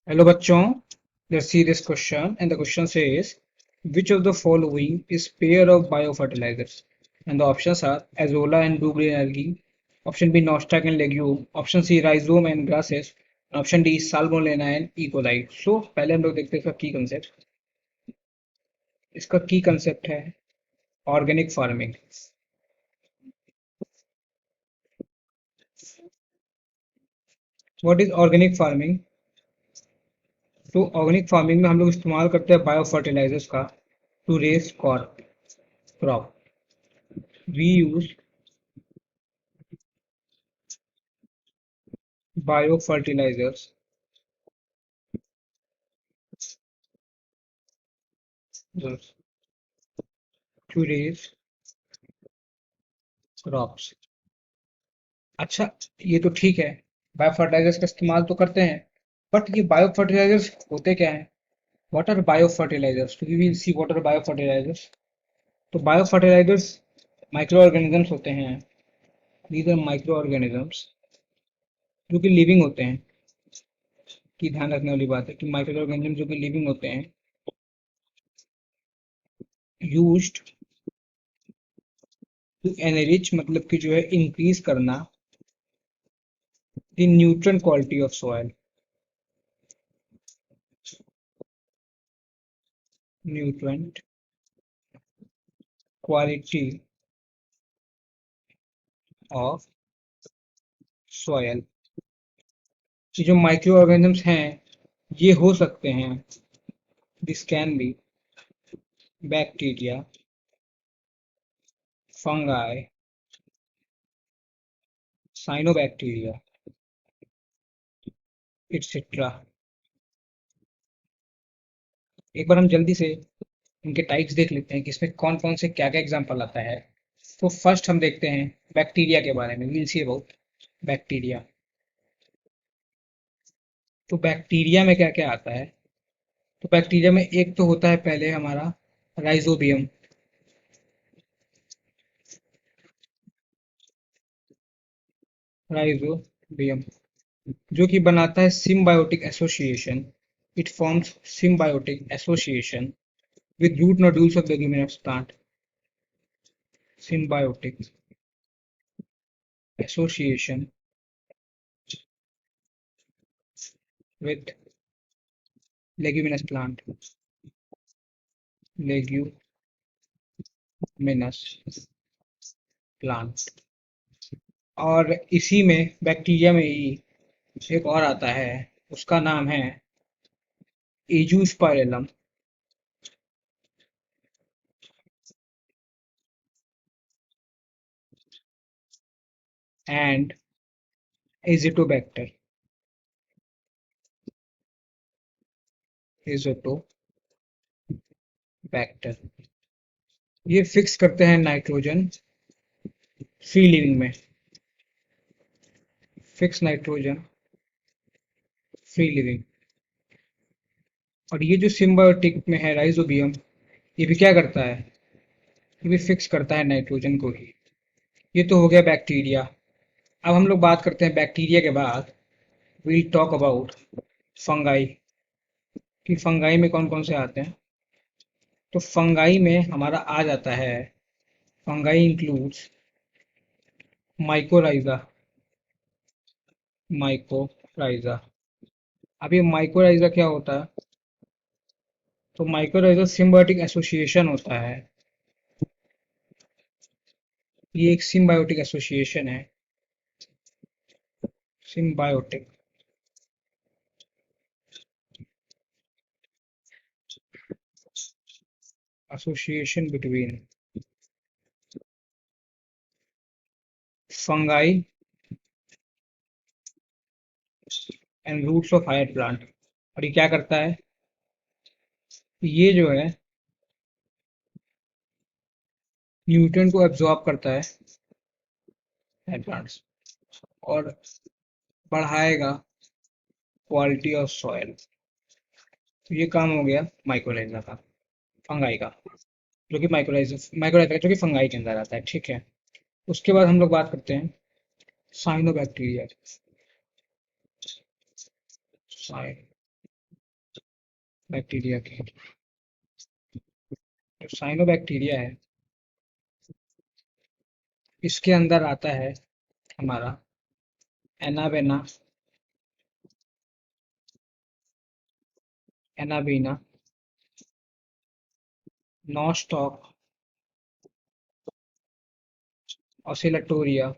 Hello bachon, let's see this question and the question says which of the following is pair of biofertilizers and the options are azolla and blue green algae, option B nostoc and legume, option C rhizome and grasses, option D salmonella and E. coli. So पहले हम लोग देखते हैं इसका की concept है organic farming. What is organic farming? तो organic farming में हम लोग इस्तेमाल करते हैं बायो फर्टिलाइजर्स का to raise crop. We use bio fertilisers to raise crops. अच्छा, ये तो ठीक है, बायो फर्टिलाइजर्स का इस्तेमाल तो करते हैं, बट ये बायो फर्टिलाइजर्स होते क्या हैं? What are bio fertilisers? We will see what are bio fertilisers. तो बायो फर्टिलाइजर्स माइक्रो ऑर्गेनिजम्स होते हैं। दीज आर माइक्रो ऑर्गेनिजम्स जो कि लिविंग होते हैं। की ध्यान रखने वाली बात है कि माइक्रो ऑर्गेनिज्म जो कि लिविंग होते हैं, यूज्ड टू एनरिच मतलब कि जो है इंक्रीज करना the nutrient quality of soil. Nutrient quality of soil. ये जो माइक्रो ऑर्गेनिजम्स हैं, ये हो सकते हैं, this can be bacteria, fungi, cyanobacteria, etcetera. एक बार हम जल्दी से इनके टाइप्स देख लेते हैं कि इसमें कौन कौन से क्या क्या एग्जाम्पल आता है। तो फर्स्ट हम देखते हैं बैक्टीरिया के बारे में। Will see about bacteria. तो बैक्टीरिया में क्या क्या आता है? तो बैक्टीरिया में एक तो होता है पहले हमारा राइजोबियम। राइजोबियम जो कि बनाता है symbiotic association. It forms symbiotic association with root nodules of leguminous plant. Symbiotic association with leguminous plant. Leguminous plant. और इसी में बैक्टीरिया में ही एक और आता है, उसका नाम है एजूस्पाइरलम एंड एजिटोबैक्टर। एजिटोबैक्टर ये फिक्स करते हैं नाइट्रोजन फ्री लिविंग में। Fix nitrogen free living. और ये जो सिम्बायोटिक में है राइजोबियम, ये भी क्या करता है? ये भी फिक्स करता है नाइट्रोजन को ही। ये तो हो गया बैक्टीरिया। अब हम लोग बात करते हैं बैक्टीरिया के बाद वील टॉक अबाउट फंगाई। कि फंगाई में कौन कौन से आते हैं? तो फंगाई में हमारा आ जाता है, फंगाई इंक्लूड्स माइकोराइजा। माइकोराइजा। अब ये माइकोराइजा क्या होता है? तो माइकोराइजा सिम्बायोटिक एसोसिएशन होता है। ये एक सिम्बायोटिक एसोसिएशन है। Symbiotic association between fungi and roots of higher plant. और ये क्या करता है? ये जो है न्यूट्रिएंट को एब्जॉर्ब करता है हायर प्लांट्स और बढ़ाएगा क्वालिटी ऑफ सॉइल। तो ये काम हो गया माइक्रोलाइजा का, फंगाई का, जो कि माइक्रोलाइजा का जो कि फंगाई के अंदर आता है। ठीक है। उसके बाद हम लोग बात करते हैं साइनोबैक्टीरिया। बैक्टीरिया की। जो साइनोबैक्टीरिया है इसके अंदर आता है हमारा एनाबेना, एनाबीना, नॉस्टॉक, ऑसिलेटोरिया।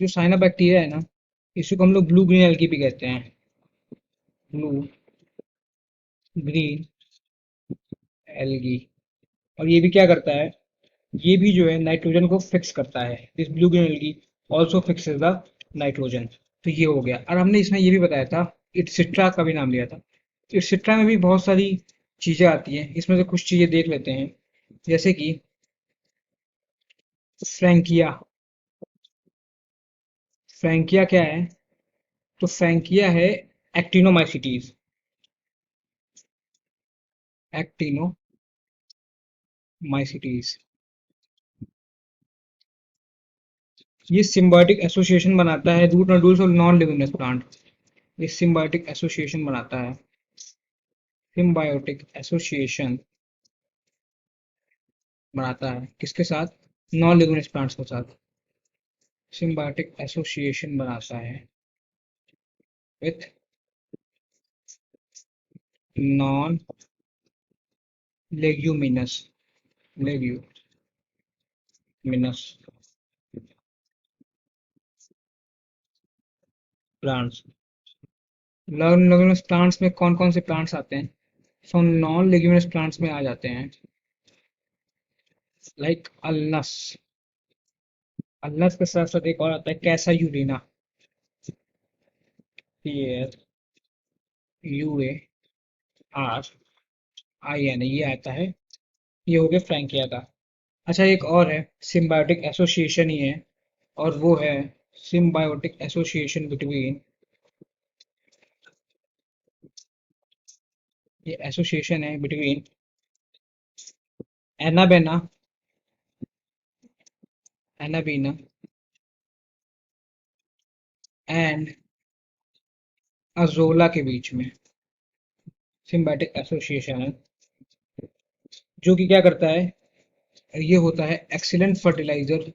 जो साइनोबैक्टीरिया है ना, इसको हम लोग ब्लू ग्रीन एल्गी भी कहते हैं। Blue green algae. और ये भी क्या करता है, ये भी जो है नाइट्रोजन को फिक्स करता है। This blue green algae also fixes the nitrogen. तो ये हो गया। और हमने इसमें ये भी बताया था, इटसिट्रा का भी नाम लिया था। इटसिट्रा में भी बहुत सारी चीजें आती हैं, इसमें से कुछ चीजें देख लेते हैं। जैसे कि फ्रैंकिया। फ्रैंकिया क्या है? तो फ्रैंकिया है एक्टिनोमाइसिटीज। एक्टिनोमाइसिटीज। ये सिम्बायोटिक एसोसिएशन बनाता है रूट नोडुल्स और नॉन लिग्नेस प्लांट। ये सिम्बायोटिक एसोसिएशन बनाता है। सिम्बायोटिक एसोसिएशन बनाता है किसके साथ? नॉन लिग्नेस प्लांट्स के साथ। सिम्बायोटिक एसोसिएशन बनाता है with non leguminous, leguminous plants. Non leguminous plants में कौन कौन से प्लांट्स आते हैं? सो नॉन लेग्यूमिनस प्लांट्स में आ जाते हैं लाइक अल्नस। अल्नस के साथ साथ एक और आता है कैसा यूरिना। CASUARIN, ये आता है। ये हो गया फ्रैंकिया का। अच्छा, एक और है सिम्बायोटिक एसोसिएशन ही है, और वो है सिम्बायोटिक एसोसिएशन बिटवीन, ये एसोसिएशन है between anabaena, anabaena and azolla के बीच में सिम्बायोटिक एसोसिएशन है, जो कि क्या करता है, ये होता है एक्सीलेंट फर्टिलाइजर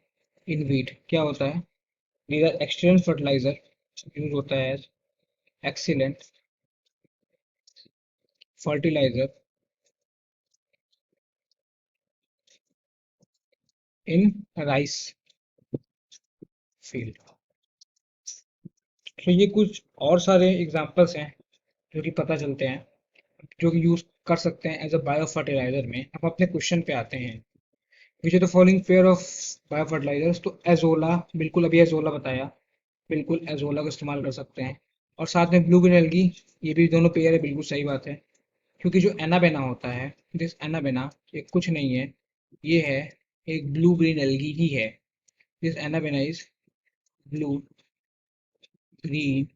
इन वीट। क्या होता है? ये एक्सीलेंट फर्टिलाइजर यूज होता है, excellent fertiliser in rice field. तो ये कुछ और सारे एग्जांपल्स हैं जो कि पता चलते हैं, जो कि यूज कर सकते हैं एज अ बायो फर्टिलाइजर में। अब अपने क्वेश्चन पे आते हैं। Which are the following pair of bio fertilisers? तो एजोला, बिल्कुल अभी एजोला बताया, बिल्कुल एजोला का इस्तेमाल कर सकते हैं। और साथ में ब्लू ग्रीन एल्गी, ये भी दोनों पेयर है, बिल्कुल सही बात है। क्योंकि जो एनाबेना होता है, दिस एनाबेना, ये कुछ नहीं है, ये है एक ब्लू ग्रीन एल्गी ही है। This anabaena is blue green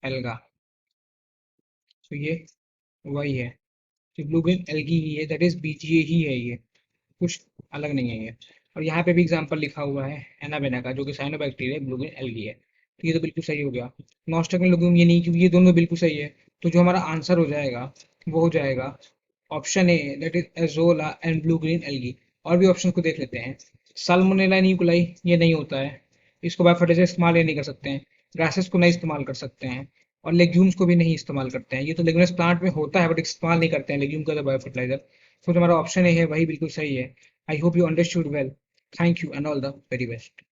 alga. तो ये वही है, जो ब्लू ग्रीन एल्गी ही है, दैट इज बीजीए ही है ये, कुछ अलग नहीं है ये। और यहाँ पे भी एग्जांपल लिखा हुआ है एनाबेना का, जो कि साइनोबैक्टीरिया ब्लू ग्रीन एल्गी है। तो ये तो बिल्कुल सही हो गया। नॉस्टक में लोगों ये नहीं, क्योंकि ये दोनों बिल्कुल सही है। तो जो हमारा आंसर हो जाएगा वो हो जाएगा option A, that is azolla and blue green algae. और भी ऑप्शन को देख लेते हैं। साल्मोनेला न्यूक्लाई, ये नहीं होता है, इसको बायोफर्टिलाइजर इस्तेमाल ये नहीं कर सकते हैं। ग्रासेस को नहीं इस्तेमाल कर सकते हैं। और लेग्यूम्स को भी नहीं इस्तेमाल करते हैं। ये तो लेग्यूमिनस प्लांट में होता है बट इस्तेमाल नहीं करते हैं लेग्यूम का बायोफर्टिलाइजर। तो जो हमारा ऑप्शन ए है वही बिल्कुल सही है। I hope you understood well. Thank you and all the very best.